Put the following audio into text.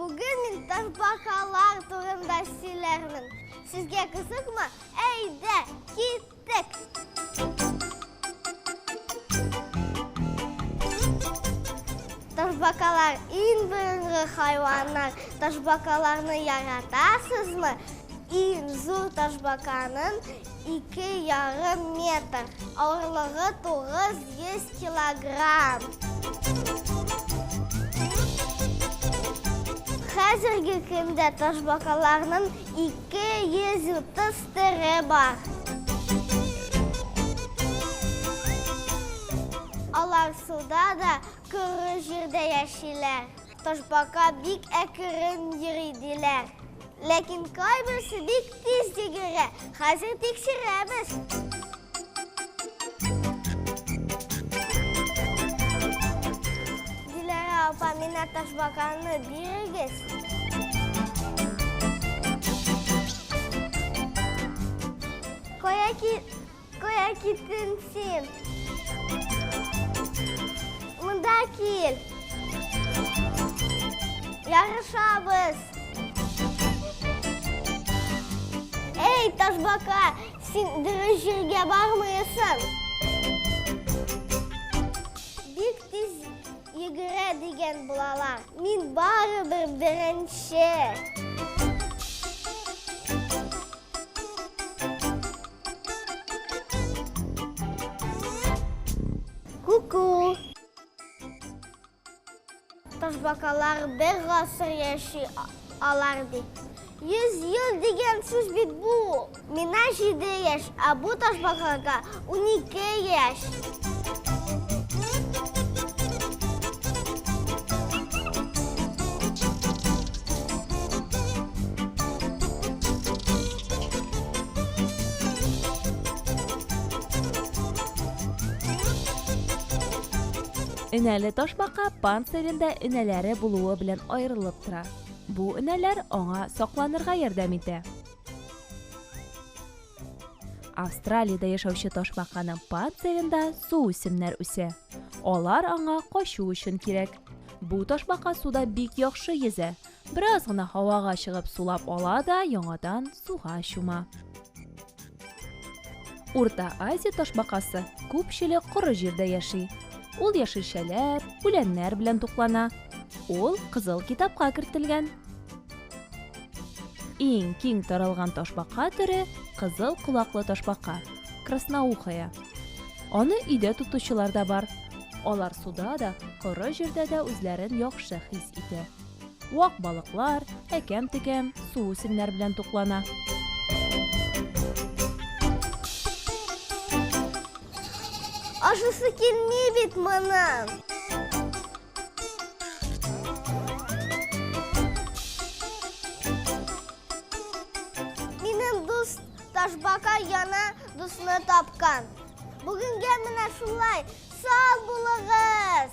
Bugün min taşbakalar turunda sizlerinin. Sizge kızık mı? Eyde gittik. Taşbakalar en birinci hayvanlar. Taşbakalarını yaratasız mı? En zor taşbakanın 2,5 metre. Ağırlığı 900 kilogram. Hazırgi gündə taşbakalarının 230 türü var. Onlar suda da kuru jirde yaşayırlar. Taşbaka bik ekürün yürüdüler. Lakin kaybırsı bik tez yürü. Hazır tekşiremiz. Dilara apa minat taşbakanı dirigiz. Koya kitinsin. Mında kil. Yarışabız. Ey taşbaka, sen dirijiga barmıyasın? Bik tez yuguradigan bulalar. Min baribir birinchi. Kuku. Taşbakalar bir asır yaşay alardı. 100 yıl degan söz bit bu. Mina 7 yaş, a bu taşbakaga 12 yaş. Inəli taşbaqa panserində inələri buluğu bilan ayrılıb tura. Bu inələr ona saqlanırğa yardım edir. Avstraliyada yaşavchi taşbaqaның panserində su үсемнәр үсә. Алар аңа кашу өчен кирәк. Бу taşbaqa суда бик яхшы йөзә. Бераз гына һавага чыгып сулап ала да яңадан суга чума. Урта Азия taşbaqасы күпчелек коры җирдә яши. Ул яшелчәләр, үләннәр белән туклана. Ул кызыл китапка кертелгән. Иң киң таралган taşbaqa төре кызыл кулаклы taşbaqa, красноухая. Аны өйдә тотучылар да бар. Алар суда да, коры җирдә дә үзләрен яхшы хис итә. Вак балыклар, әкәм-текәм, су үсемнәр белән туклана. Aşısı kelmey bit manam. Minin dost taşbaka yana dostunu tapkan. Bugün gelmene şulay. Sağ bulağız.